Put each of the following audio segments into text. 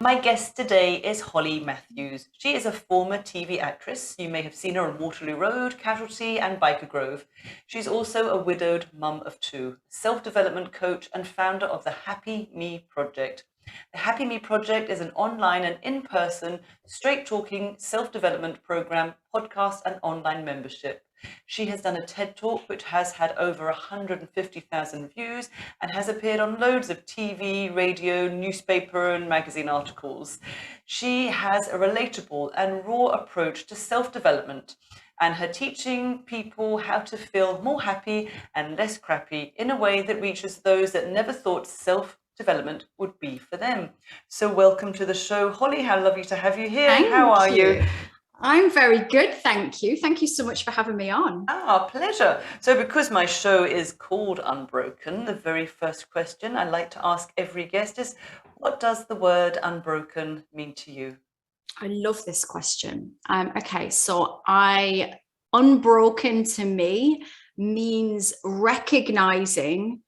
My guest today is Holly Matthews. She is a former TV actress. You may have seen her on Waterloo Road, Casualty and Byker Grove. She's also a widowed mum of two, self-development coach and founder of the Happy Me Project. The Happy Me Project is an online and in-person, straight-talking self-development program, podcast and online membership. She has done a TED Talk which has had over 150,000 views and has appeared on loads of TV, radio, newspaper and magazine articles. She has a relatable and raw approach to self-development, and her teaching people how to feel more happy and less crappy in a way that reaches those that never thought self-development would be for them. So welcome to the show, Holly. How lovely to have you here. How are you? I'm very good, thank you. Thank you so much for having me on. Pleasure. So because my show is called Unbroken, the very first question I like to ask every guest is, what does the word unbroken mean to you? I love this question. Okay, so unbroken to me means recognizing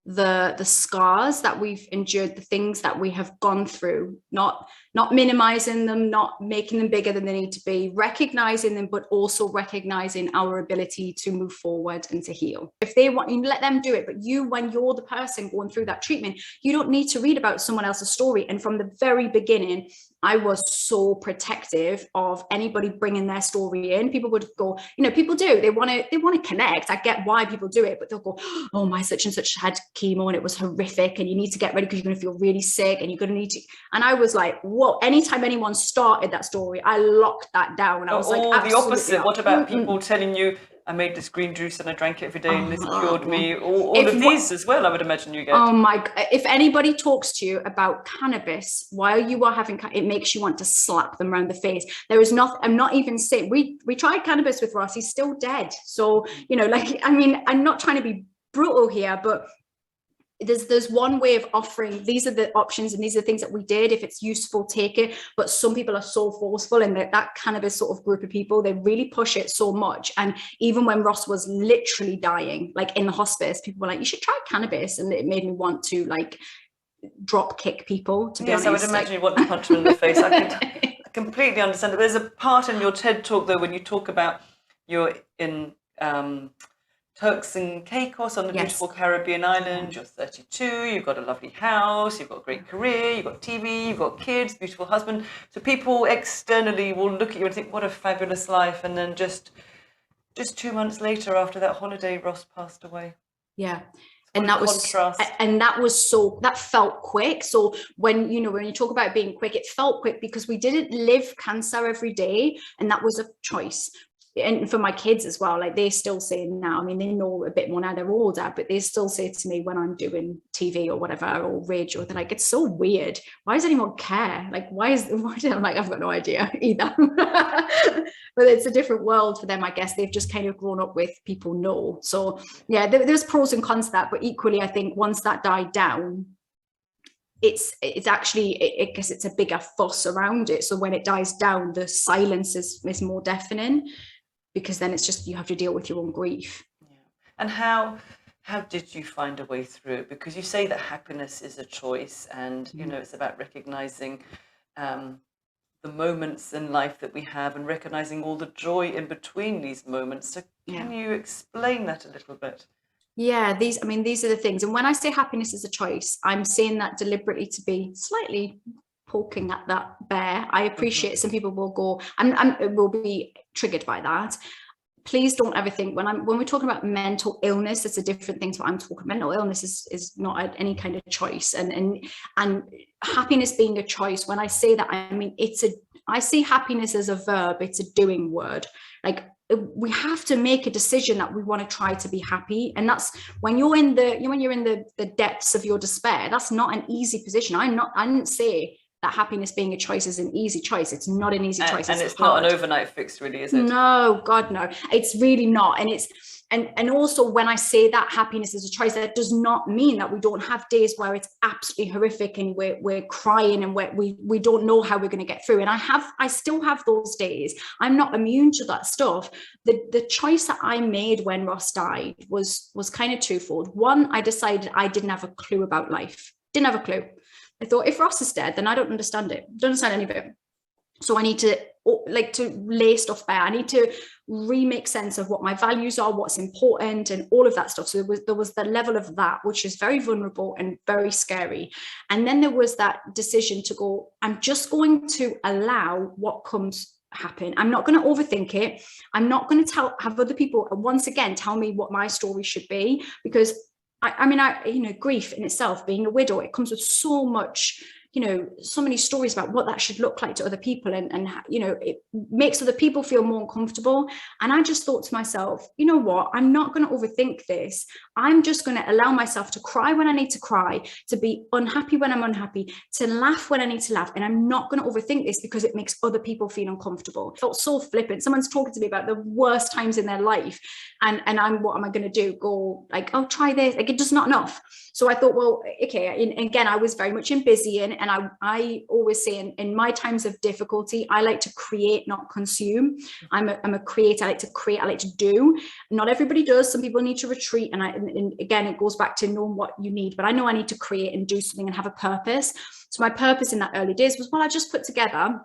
the scars that we've endured, the things that we have gone through, not minimizing them, not making them bigger than they need to be, recognizing them, but also recognizing our ability to move forward and to heal. If they want, you let them do it, but when you're the person going through that treatment, you don't need to read about someone else's story. And from the very beginning, I was so protective of anybody bringing their story in. People would go, people do, they want to connect. I get why people do it, but they'll go, oh, my such and such had chemo and it was horrific and you need to get ready because you're going to feel really sick and you're going to need to. And I was like, whoa, anytime anyone started that story, I locked that down. I was like, the opposite. What about people telling you, I made this green juice and I drank it every day and this cured me? All of these as well, I would imagine you get. Oh my God. If anybody talks to you about cannabis while you are having, it makes you want to slap them around the face. There is nothing, I'm not even saying, we tried cannabis with Ross, he's still dead. So, I'm not trying to be brutal here, but there's one way of offering, these are the options and these are the things that we did. If it's useful, take it. But some people are so forceful, and that cannabis sort of group of people, they really push it so much. And even when Ross was literally dying, like in the hospice, people were like, you should try cannabis. And it made me want to drop kick people, to be honest. I would imagine you want to punch them in the face. I completely understand it. There's a part in your TED Talk though, when you talk about you're in Turks and Caicos on the beautiful Caribbean island. You're 32, you've got a lovely house, you've got a great career, you've got TV, you've got kids, beautiful husband. So people externally will look at you and think, what a fabulous life. And then just 2 months later, after that holiday, Ross passed away. Yeah. And that felt quick. So when you talk about being quick, it felt quick because we didn't live cancer every day. And that was a choice. And for my kids as well, they still say now, they know a bit more now, they're older, but they still say to me when I'm doing TV or whatever, or radio, they're like, it's so weird. Why does anyone care? Why I'm like, I've got no idea either. But it's a different world for them, I guess. They've just kind of grown up with people know. So yeah, there's pros and cons to that. But equally, I think once that died down, it's actually, I guess it's a bigger fuss around it. So when it dies down, the silence is more deafening, because then it's just, you have to deal with your own grief. Yeah. And how did you find a way through it? Because you say that happiness is a choice, and it's about recognizing the moments in life that we have and recognizing all the joy in between these moments. So can you explain that a little bit? Yeah, these are the things. And when I say happiness is a choice, I'm saying that deliberately to be slightly poking at that bear. I appreciate some people will go and will be triggered by that. Please don't ever think when we're talking about mental illness, it's a different thing to what I'm talking about. Mental illness is not any kind of choice, and happiness being a choice. When I say that, I see happiness as a verb. It's a doing word. We have to make a decision that we want to try to be happy, and that's when you're in the depths of your despair. That's not an easy position. I didn't say that happiness being a choice is an easy choice. It's not an easy choice. And it's not an overnight fix, really, is it? No, God, no. It's really not. And also when I say that happiness is a choice, that does not mean that we don't have days where it's absolutely horrific and we're crying and we don't know how we're going to get through. And I still have those days. I'm not immune to that stuff. The choice that I made when Ross died was kind of twofold. One, I decided I didn't have a clue about life. Didn't have a clue. I thought, if Ross is dead, then I don't understand it. Don't understand any of it. So I need to lay stuff bare. I need to remake sense of what my values are, what's important, and all of that stuff. So there was the level of that, which is very vulnerable and very scary. And then there was that decision to go, I'm just going to allow what comes happen. I'm not going to overthink it. I'm not going to have other people once again tell me what my story should be, because grief in itself, being a widow, it comes with so much, so many stories about what that should look like to other people, and it makes other people feel more uncomfortable. And I just thought to myself, you know what, I'm not going to overthink this. I'm just going to allow myself to cry when I need to cry, to be unhappy when I'm unhappy, to laugh when I need to laugh. And I'm not going to overthink this because it makes other people feel uncomfortable. It felt so flippant. Someone's talking to me about the worst times in their life, and what am I going to do? Go like, oh, try this. Like, it's just not enough. So I thought, well, okay. And again, I was very much in busy, and I always say in my times of difficulty, I like to create, not consume. I'm a creator. I like to create. I like to do. Not everybody does. Some people need to retreat. And again, it goes back to knowing what you need. But I know I need to create and do something and have a purpose. So my purpose in that early days was, well, I just put together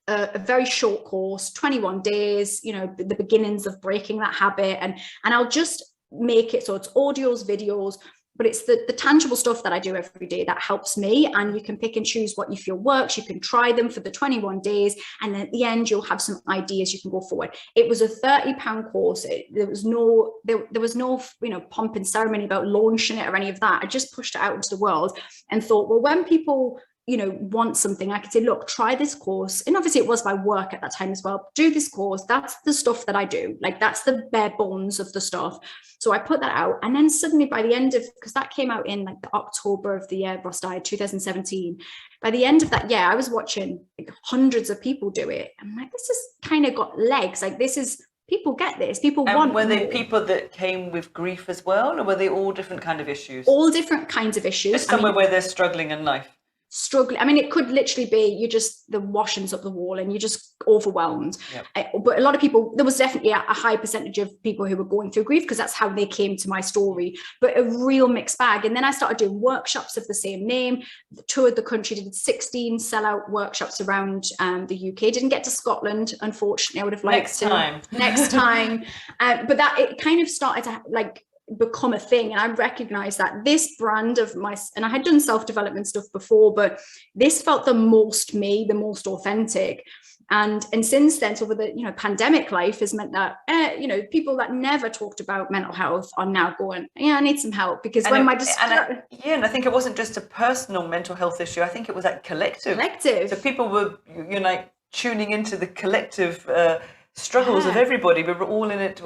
a very short course, 21 days, the beginnings of breaking that habit. And I'll just make it so it's audios, videos, but it's the tangible stuff that I do every day that helps me. And you can pick and choose what you feel works. You can try them for the 21 days. And then at the end, you'll have some ideas you can go forward. It was a £30 course. There was no pomp and ceremony about launching it or any of that. I just pushed it out into the world and thought, well, when people want something, I could say, look, try this course. And obviously it was my work at that time as well. Do this course. That's the stuff that I do. Like, that's the bare bones of the stuff. So I put that out. And then suddenly by the end of, because that came out in like the October of the year Ross died, 2017. By the end of that year, I was watching like hundreds of people do it. I'm like, this has kind of got legs. Like, this is, people get this. People want. Were they people that came with grief as well, or were they all different kind of issues? All different kinds of issues. Just somewhere where they're struggling in life. Struggling. I mean, it could literally be the washings up the wall and you're just overwhelmed. Yep. But a lot of people, there was definitely a high percentage of people who were going through grief because that's how they came to my story, but a real mixed bag. And then I started doing workshops of the same name, toured the country, did 16 sellout workshops around the UK. Didn't get to Scotland, unfortunately. I would have liked next time. But that, it kind of started to become a thing. And I recognized that this brand of and I had done self-development stuff before, but this felt the most me, the most authentic. And since then, so over the pandemic life has meant that people that never talked about mental health are now going, I need some help, because and I think it wasn't just a personal mental health issue. I think it was that collective. So people were tuning into the collective struggles of everybody. We were all in it,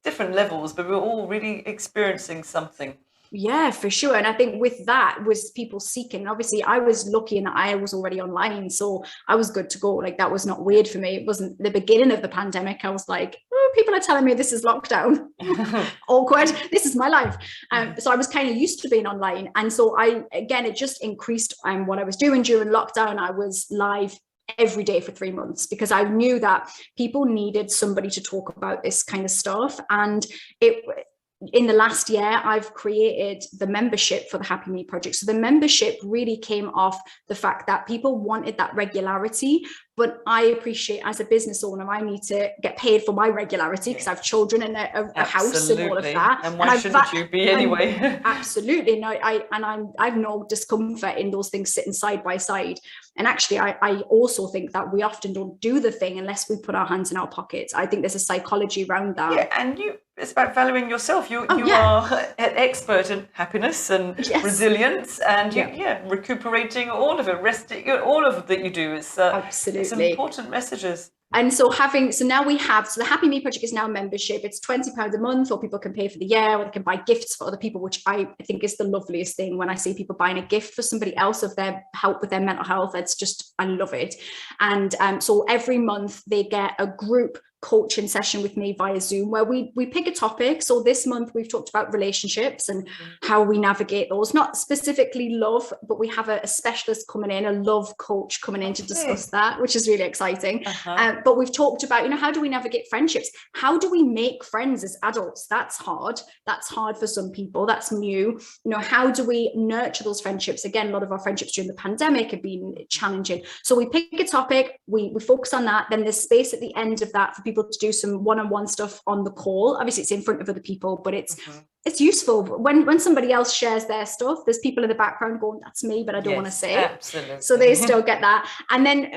different levels, but we were all really experiencing something. Yeah, for sure. And I think with that was people seeking. Obviously, I was lucky in that I was already online, so I was good to go. Like, that was not weird for me. It wasn't the beginning of the pandemic. I was like, oh, people are telling me this is lockdown. Awkward. This is my life. So I was kind of used to being online. And so it just increased what I was doing during lockdown. I was live every day for 3 months because I knew that people needed somebody to talk about this kind of stuff. And in the last year, I've created the membership for the Happy Me Project. So the membership really came off the fact that people wanted that regularity, but I appreciate, as a business owner, I need to get paid for my regularity because I have children and a house and all of that. And why shouldn't you be anyway? Absolutely. No, I've no discomfort in those things sitting side by side. And actually, I also think that we often don't do the thing unless we put our hands in our pockets. I think there's a psychology around that. Yeah, and it's about valuing yourself. You are an expert in happiness and resilience, and recuperating, all of it, resting, all of it that you do. It's absolutely some important messages. And so now we have, the Happy Me Project is now a membership. It's £20 a month, or people can pay for the year, or they can buy gifts for other people, which I think is the loveliest thing when I see people buying a gift for somebody else of their help with their mental health. It's just, I love it. And so every month they get a group coaching session with me via Zoom where we pick a topic. So this month we've talked about relationships and how we navigate those, not specifically love, but we have a specialist coming in, a love coach coming in to discuss that, which is really exciting. But we've talked about, you know, how do we navigate friendships? How do we make friends as adults? That's hard. That's hard for some people. That's new. You know, how do we nurture those friendships? Again, a lot of our friendships during the pandemic have been challenging. So we pick a topic, we focus on that. Then there's space at the end of that for people to do some one-on-one stuff on the call. Obviously it's in front of other people, but it's useful when somebody else shares their stuff. There's people in the background going, that's me, but I don't want to say it. So they still get that. And then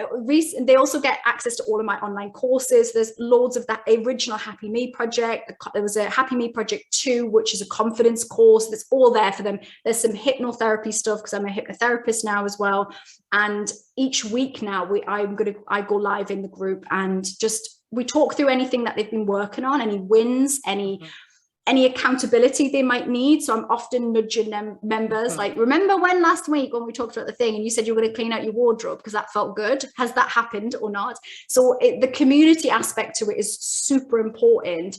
they also get access to all of my online courses. There's loads of that original Happy Me project. There was a Happy Me project 2, which is a confidence course. That's all there for them. There's some hypnotherapy stuff because I'm a hypnotherapist now as well. And each week now I go live in the group and we talk through anything that they've been working on, any wins, any accountability they might need. So I'm often nudging them members, like, remember when last week when we talked about the thing and you said you were going to clean out your wardrobe because that felt good? Has that happened or not? So the community aspect to it is super important.